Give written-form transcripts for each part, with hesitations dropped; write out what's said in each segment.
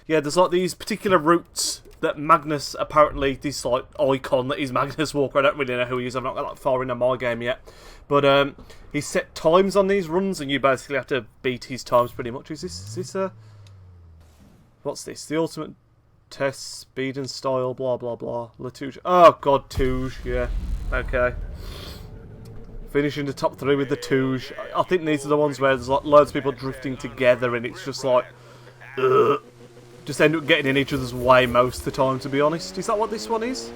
yeah, there's like these particular routes that Magnus, apparently, this like icon that is Magnus Walker, I don't really know who he is, I've not got that far into my game yet. But he's set times on these runs, and you basically have to beat his times pretty much. Is this what's this? The ultimate test, speed and style, blah blah blah. Latouche. Oh god, Touge, yeah. Okay. Finishing the top 3 with the Touge. I think these are the ones where there's like loads of people drifting together, and it's just like, ugh. Just end up getting in each other's way most of the time, to be honest. Is that what this one is?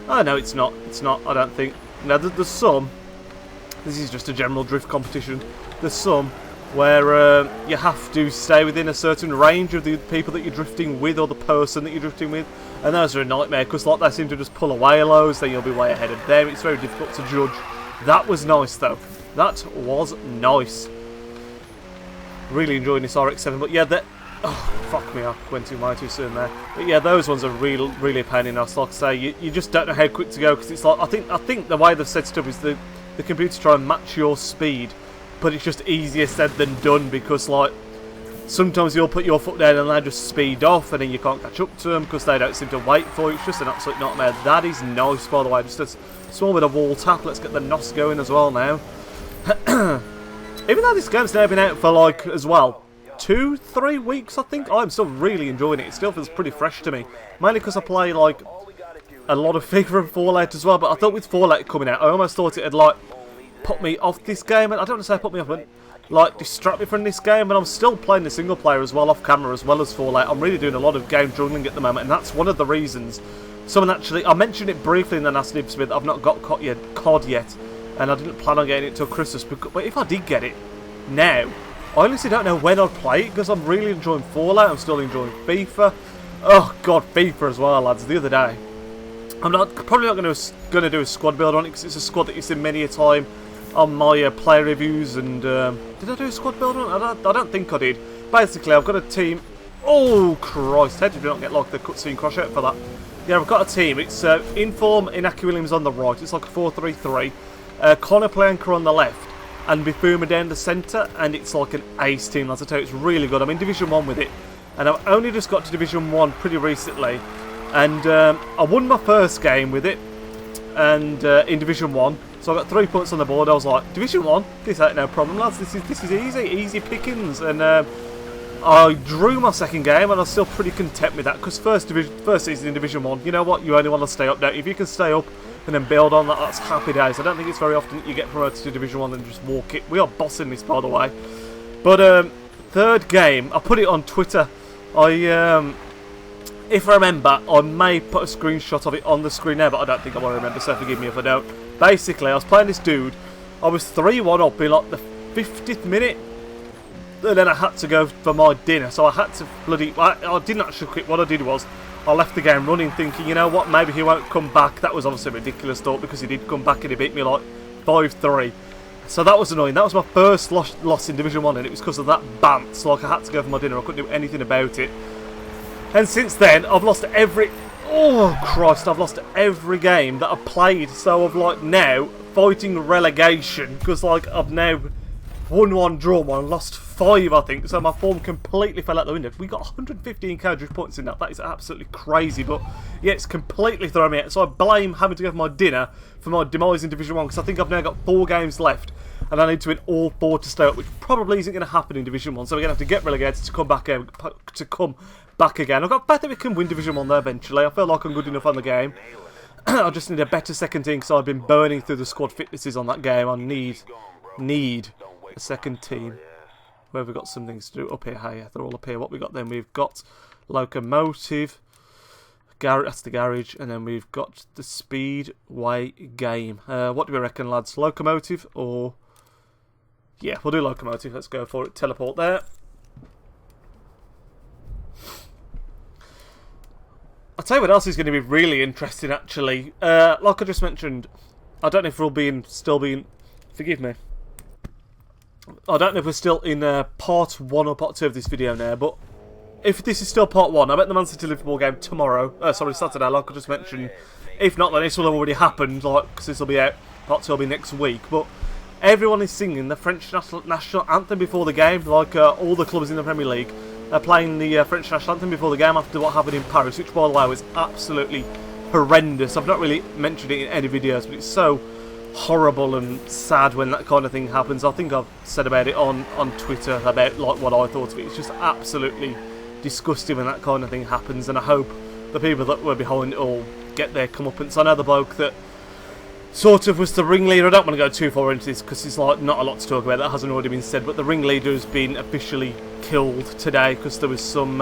Oh no, it's not. It's not, I don't think. Now, there's some, this is just a general drift competition, there's some where you have to stay within a certain range of the people that you're drifting with, or the person that you're drifting with, and those are a nightmare, because like, they seem to just pull away loads, then you'll be way ahead of them. It's very difficult to judge. That was nice, though. That was nice. Really enjoying this RX-7, but yeah, oh, fuck me, I went way too soon there. But yeah, those ones are really a pain in the ass. Like I say, you just don't know how quick to go, because it's like, I think the way they've set it up is the computer try and match your speed, but it's just easier said than done, because like, sometimes you'll put your foot down and they just speed off, and then you can't catch up to them, because they don't seem to wait for you. It's just an absolute nightmare. That is nice, by the way, just a small bit of wall tap. Let's get the NOS going as well now. Even though this game's now been out for like, as well, 2-3 weeks, I think, I'm still really enjoying it. It still feels pretty fresh to me, mainly because I play like a lot of FIFA and Fallout as well. But I thought with Fallout coming out, I almost thought it had like put me off this game, and I don't want to say put me off, but like distract me from this game. But I'm still playing the single player as well, off camera, as well as Fallout. I'm really doing a lot of game juggling at the moment, and that's one of the reasons. Someone actually, I mentioned it briefly in the last Nidge with, I've not got COD yet, and I didn't plan on getting it till Christmas. But if I did get it now, I honestly don't know when I'd play it, because I'm really enjoying Fallout, I'm still enjoying FIFA. Oh god, FIFA as well, lads, the other day. I'm probably not going to do a squad build on it, because it's a squad that you've seen many a time on my play reviews, and did I do a squad build on it? I don't think I did. Basically, I've got a team. Oh Christ, how did we not get like the cutscene crash out for that? Yeah, I've got a team. It's Inform, Inaki Williams on the right, it's like a 4-3-3, Connor Planker on the left, and Bifuma down the centre, and it's like an ace team, as I tell you. It's really good. I'm in Division 1 with it, and I've only just got to Division 1 pretty recently, and I won my first game with it, and in Division 1, so I got 3 points on the board. I was like, Division 1? This ain't no problem, lads, this is easy pickings, and I drew my second game, and I was still pretty content with that, because first season in Division 1, you know what, you only want to stay up, don't you? If you can stay up and then build on that, that's happy days. I don't think it's very often that you get promoted to Division 1 and just walk it. We are bossing this, by the way. But third game, I put it on Twitter. If I remember, I may put a screenshot of it on the screen now, but I don't think I will remember, so forgive me if I don't. Basically, I was playing this dude. I was 3-1 up in like the 50th minute, and then I had to go for my dinner, so I had to I didn't actually quit. What I did was, I left the game running, thinking, you know what, maybe he won't come back. That was obviously a ridiculous thought, because he did come back and he beat me like 5-3. So that was annoying. That was my first loss in Division 1, and it was because of that bant. So like, I had to go for my dinner. I couldn't do anything about it. And since then, I've lost every... Oh, Christ, I've lost every game that I've played. So I've like now fighting relegation, because like I've now won 1, drawn 1, lost 5, I think, so my form completely fell out the window. We got 115k drift points in that. That is absolutely crazy, but yeah, it's completely thrown me out. So I blame having to go for my dinner for my demise in Division 1, because I think I've now got 4 games left, and I need to win all 4 to stay up, which probably isn't going to happen in Division 1, so we're going to have to get relegated to come back again. I've got faith that we can win Division 1 there eventually. I feel like I'm good enough on the game. I just need a better second team, because I've been burning through the squad fitnesses on that game. I need a second team. Where have we got some things to do? Up here, hey, they're all up here. What we got then? We've got Locomotive, that's the garage, and then we've got the Speedway game. What do we reckon, lads? Locomotive or... Yeah, we'll do Locomotive. Let's go for it. Teleport there. I'll tell you what else is going to be really interesting, actually. Like I just mentioned, I don't know if we'll still be... Forgive me. I don't know if we're still in part 1 or part 2 of this video now, but if this is still part 1, I bet the Man City Liverpool game tomorrow, Saturday, like I just mentioned. If not, then this will have already happened, like, because this will be out, part 2 will be next week. But everyone is singing the French national anthem before the game, like all the clubs in the Premier League. playing the French national anthem before the game after what happened in Paris, which by the way was absolutely horrendous. I've not really mentioned it in any videos, but it's so horrible and sad when that kind of thing happens. I think I've said about it on Twitter about like what I thought of it. It's just absolutely disgusting when that kind of thing happens, and I hope the people that were behind it all get their comeuppance. I know the bloke that sort of was the ringleader. I don't want to go too far into this because there's like not a lot to talk about that hasn't already been said, but the ringleader has been officially killed today because there was some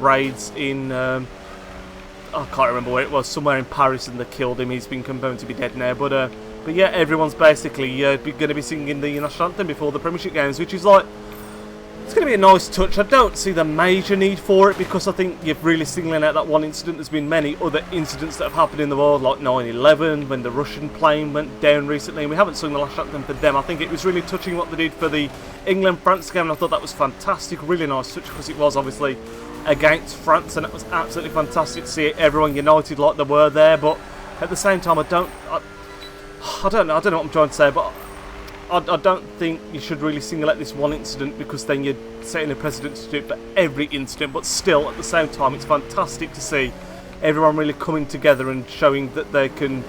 raids in I can't remember where it was, somewhere in Paris, and they killed him. He's been confirmed to be dead now, but yeah, everyone's basically going to be singing the national anthem before the Premiership games, which is like, it's going to be a nice touch. I don't see the major need for it because I think you're really singling out that one incident. There's been many other incidents that have happened in the world, like 9/11, when the Russian plane went down recently, and we haven't sung the national anthem for them. I think it was really touching what they did for the England-France game, and I thought that was fantastic, really nice touch, because it was obviously against France, and it was absolutely fantastic to see everyone united like they were there. But at the same time, I don't know what I'm trying to say, but I don't think you should really single out this one incident, because then you're setting a precedent to do it for every incident. But still, at the same time, it's fantastic to see everyone really coming together and showing that they can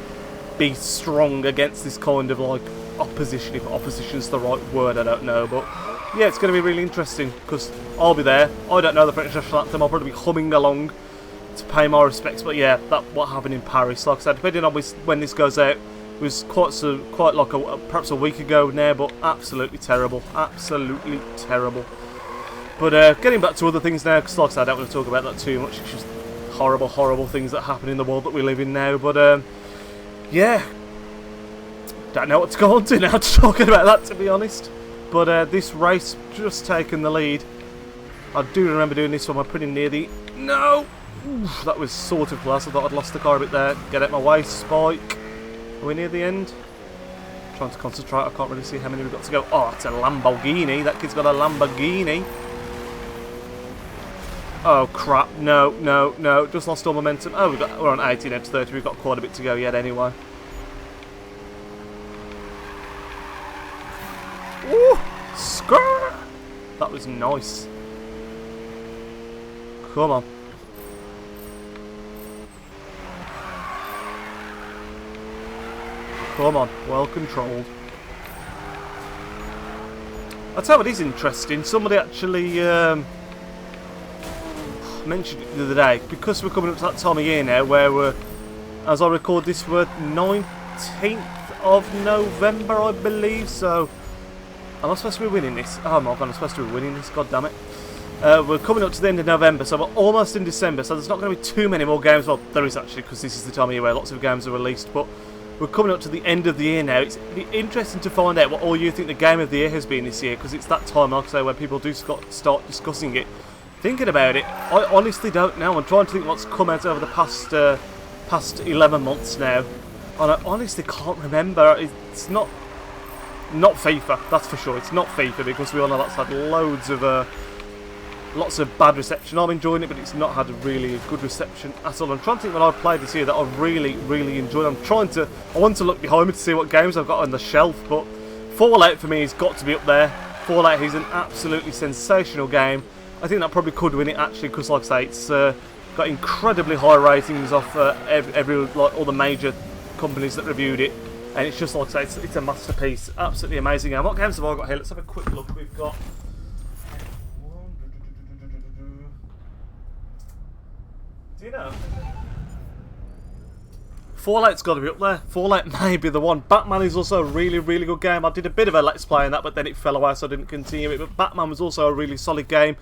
be strong against this kind of like opposition, if opposition's the right word, I don't know. But yeah, it's going to be really interesting because I'll be there. I don't know the French national anthem. I'll probably be humming along to pay my respects. But yeah, that what happened in Paris, like I said, depending on when this goes out, it was quite like perhaps a week ago now, but absolutely terrible, absolutely terrible. But getting back to other things now, because like I said, I don't want to talk about that too much. It's just horrible, horrible things that happen in the world that we live in now. But yeah, don't know what to go on to now to talking about that, to be honest. But this race just taken the lead. I do remember doing this one. I'm pretty near the... No! Oof, that was sort of close. I thought I'd lost the car a bit there. Get out my way, Spike. Are we near the end? Trying to concentrate. I can't really see how many we've got to go. Oh, it's a Lamborghini. That kid's got a Lamborghini. Oh, crap. No, no, no. Just lost all momentum. Oh, we're on 18 out of 30. We've got quite a bit to go yet anyway. Ooh! Skrrr! That was nice. Come on. Come on, well controlled. I'll tell you what is interesting. Somebody actually mentioned it the other day, because we're coming up to that time of year now where we're, as I record this, we're 19th of November, I believe. So, am I supposed to be winning this? Oh my god, I'm supposed to be winning this. God damn it. We're coming up to the end of November, so we're almost in December. So there's not going to be too many more games. Well, there is actually, because this is the time of year where lots of games are released, but we're coming up to the end of the year now. It's be interesting to find out what all you think the game of the year has been this year, because it's that time, like I say, where people do start discussing it. Thinking about it, I honestly don't know. I'm trying to think what's come out over the past 11 months now, and I honestly can't remember. It's not FIFA, that's for sure. It's not FIFA, because we all know that's had lots of bad reception. I'm enjoying it, but it's not had really a good reception at all. I'm trying to think what I've played this year that I've really, really enjoyed. I want to look behind me to see what games I've got on the shelf, but Fallout for me has got to be up there. Fallout is an absolutely sensational game. I think that probably could win it actually, because like I say, it's got incredibly high ratings off all the major companies that reviewed it, and it's just like I say, it's a masterpiece. Absolutely amazing game. What games have I got here? Let's have a quick look. We've got... Do you know? Fallout's got to be up there. Fallout may be the one. Batman is also a really, really good game. I did a bit of a Let's Play on that, but then it fell away, so I didn't continue it. But Batman was also a really solid game.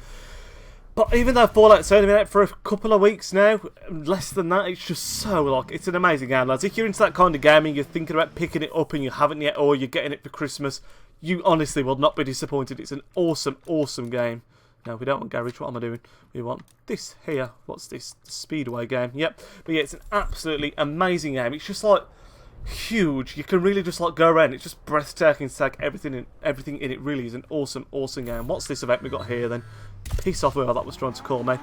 But even though Fallout's only been out for a couple of weeks now, less than that, it's just so, like, it's an amazing game, lads. If you're into that kind of gaming, you're thinking about picking it up and you haven't yet, or you're getting it for Christmas, you honestly will not be disappointed. It's an awesome, awesome game. No, we don't want garage. What am I doing? We want this here. What's this? The Speedway game. Yep. But yeah, it's an absolutely amazing game. It's just like huge. You can really just like go around. It's just breathtaking to take everything in it. Really is an awesome, awesome game. What's this event we got here then? Piss off whoever that was trying to call me.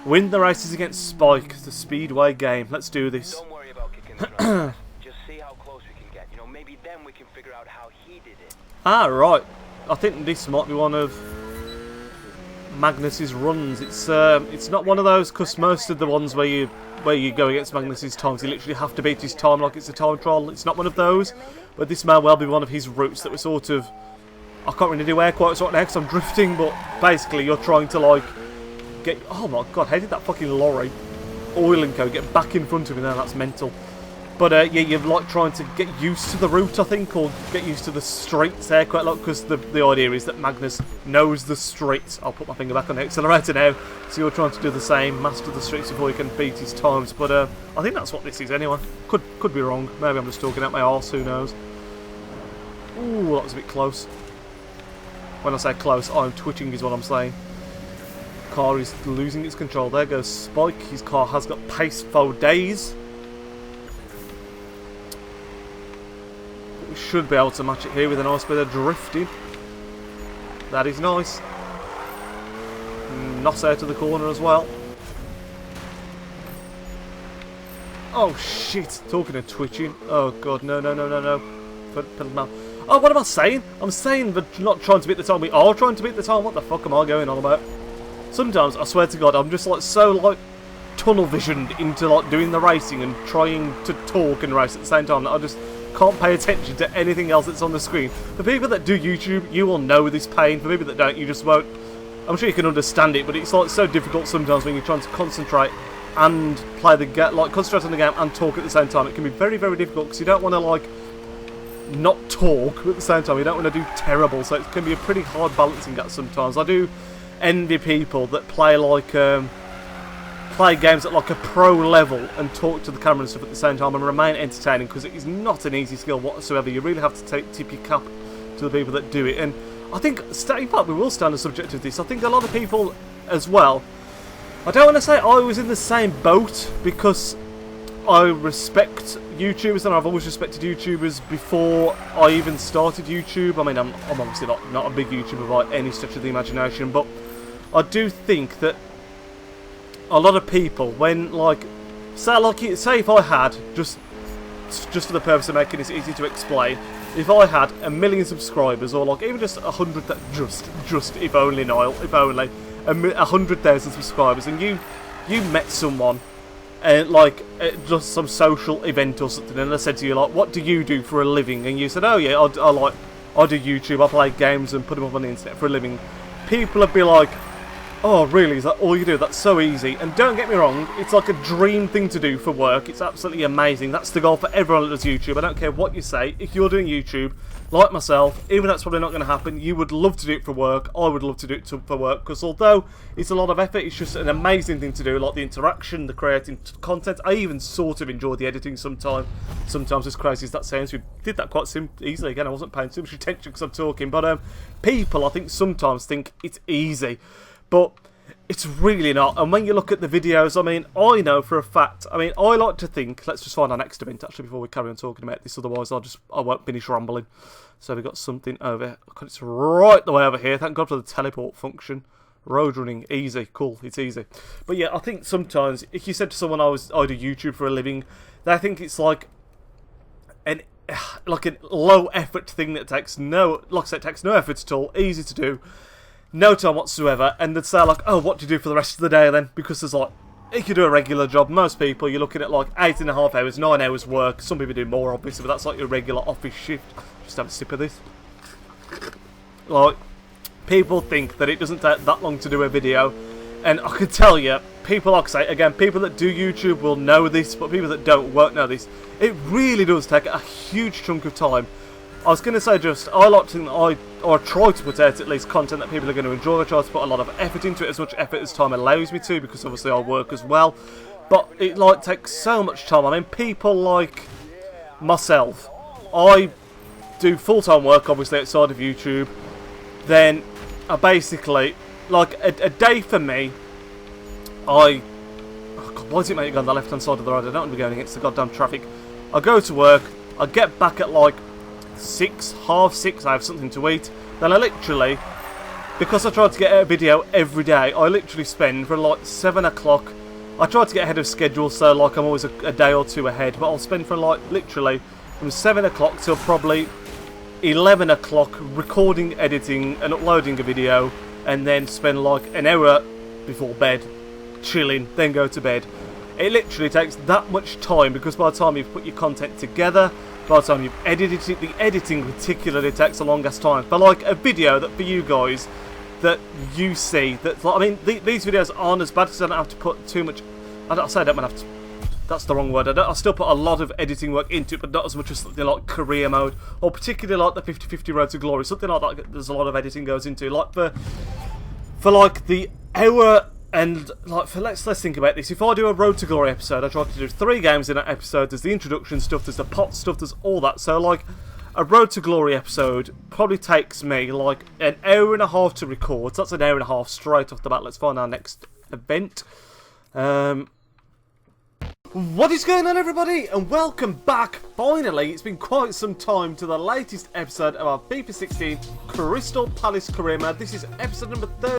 Win the races against Spike. The Speedway game. Let's do this. Don't worry about kicking the drum. Just see how close we can get. You know, maybe then we can figure out how he did it. Ah, right. I think this might be one of... Magnus's runs. It's not one of those, because most of the ones where you go against Magnus's times, you literally have to beat his time like it's a time trial. It's not one of those, but this may well be one of his routes that were sort of... I can't really do air quotes right now because I'm drifting, but basically you're trying to like get... Oh my god, how did that fucking lorry, Oil and Co, get back in front of me now? That's mental. But yeah, you're like trying to get used to the route, I think, or get used to the streets there quite a lot, because the idea is that Magnus knows the streets. I'll put my finger back on the accelerator now. So you're trying to do the same, master the streets before you can beat his times. But I think that's what this is anyway. Could be wrong. Maybe I'm just talking out my arse, who knows. Ooh, that was a bit close. When I say close, I'm twitching is what I'm saying. Car is losing its control. There goes Spike. His car has got pace for days. We should be able to match it here with a nice bit of drifting. That is nice. Not out of the corner as well. Oh shit, talking of twitching. Oh god, no. Oh, what am I saying? I'm saying but not trying to beat the time. We are trying to beat the time. What the fuck am I going on about? Sometimes, I swear to god, I'm just like so like tunnel visioned into like doing the racing and trying to talk and race at the same time that I just can't pay attention to anything else that's on the screen. For people that do YouTube, you will know this pain. For people that don't, you just won't. I'm sure you can understand it, but it's like so difficult sometimes when you're trying to concentrate and play the game, like concentrate on the game and talk at the same time. It can be very, very difficult because you don't want to like not talk at the same time. You don't want to do terrible, so it can be a pretty hard balancing act sometimes. I do envy people that play like play games at like a pro level and talk to the camera and stuff at the same time and remain entertaining, because it is not an easy skill whatsoever. You really have to tip your cap to the people that do it. And I think, in fact, we will stay on the subject of this. I think a lot of people as well, I don't want to say I was in the same boat, because I respect YouTubers and I've always respected YouTubers before I even started YouTube. I mean, I'm obviously not a big YouTuber by any stretch of the imagination, but I do think that a lot of people, when like say if I had just for the purpose of making this easy to explain, if I had 1 million subscribers, or like even just 100, just if only Niall, if only 100,000 subscribers, and you met someone like just some social event or something, and I said to you like, what do you do for a living? And you said, oh yeah, I do YouTube, I play games and put them up on the internet for a living. People would be like, oh really, is that all you do? That's so easy. And don't get me wrong, it's like a dream thing to do for work. It's absolutely amazing. That's the goal for everyone that does YouTube. I don't care what you say. If you're doing YouTube, like myself, even though that's probably not going to happen, you would love to do it for work. I would love to do it for work, because although it's a lot of effort, it's just an amazing thing to do. Like the interaction, the creating content. I even sort of enjoy the editing sometimes. Sometimes, as crazy as that sounds, we did that quite easily. Again, I wasn't paying too much attention because I'm talking. But people, I think, sometimes think it's easy. But it's really not. And when you look at the videos, I mean, I know for a fact, I mean, I like to think, let's just find our next event actually before we carry on talking about this, otherwise I won't finish rambling. So we've got something over, it's right the way over here. Thank God for the teleport function. Road running, easy, cool, it's easy. But yeah, I think sometimes, if you said to someone I do YouTube for a living, they think it's like a low effort thing that takes no, like I said, it takes no effort at all, easy to do. No time whatsoever, and they'd say like, oh, what do you do for the rest of the day then? Because there's like, if you do a regular job, most people, you're looking at like 8.5 hours, 9 hours work. Some people do more, obviously, but that's like your regular office shift. Just have a sip of this. Like, people think that it doesn't take that long to do a video, and I can tell you, people, like I say, again, people that do YouTube will know this, but people that don't won't know this. It really does take a huge chunk of time. I was going to say just, I like to think that I try to put out at least content that people are going to enjoy. I try to put a lot of effort into it, as much effort as time allows me to, because obviously I work as well. But it like takes so much time. I mean, people like myself, I do full-time work obviously outside of YouTube. Then I basically, like a day for me, oh God, why does it make you go on the left-hand side of the road? I don't want to be going against the goddamn traffic. I go to work, I get back at like 6, half 6, I have something to eat. Then I literally, because I try to get out a video every day, I literally spend from like 7 o'clock. I try to get ahead of schedule, so like I'm always a day or two ahead, but I'll spend from like literally from 7 o'clock till probably 11 o'clock recording, editing and uploading a video. and then spend like an hour before bed chilling, then go to bed. It literally takes that much time, because by the time you've put your content together, by the time you've edited it, the editing particularly takes the longest time. But like a video that for you guys that you see, that I mean, these videos aren't as bad because I don't have to put too much. I say I don't have to. That's the wrong word. I still put a lot of editing work into it, but not as much as something like career mode, or particularly like the 50/50 Road to Glory, something like that. There's a lot of editing goes into, like for like the hour. And like, let's think about this. If I do a Road to Glory episode, I try to do 3 games in that episode. There's the introduction stuff, there's the pot stuff, there's all that. So like, a Road to Glory episode probably takes me like an hour and a half to record. So that's an hour and a half straight off the bat. Let's find our next event. What is going on, everybody, and welcome back. Finally, it's been quite some time to the latest episode of our FIFA 16 Crystal Palace career mode. This is episode number 30.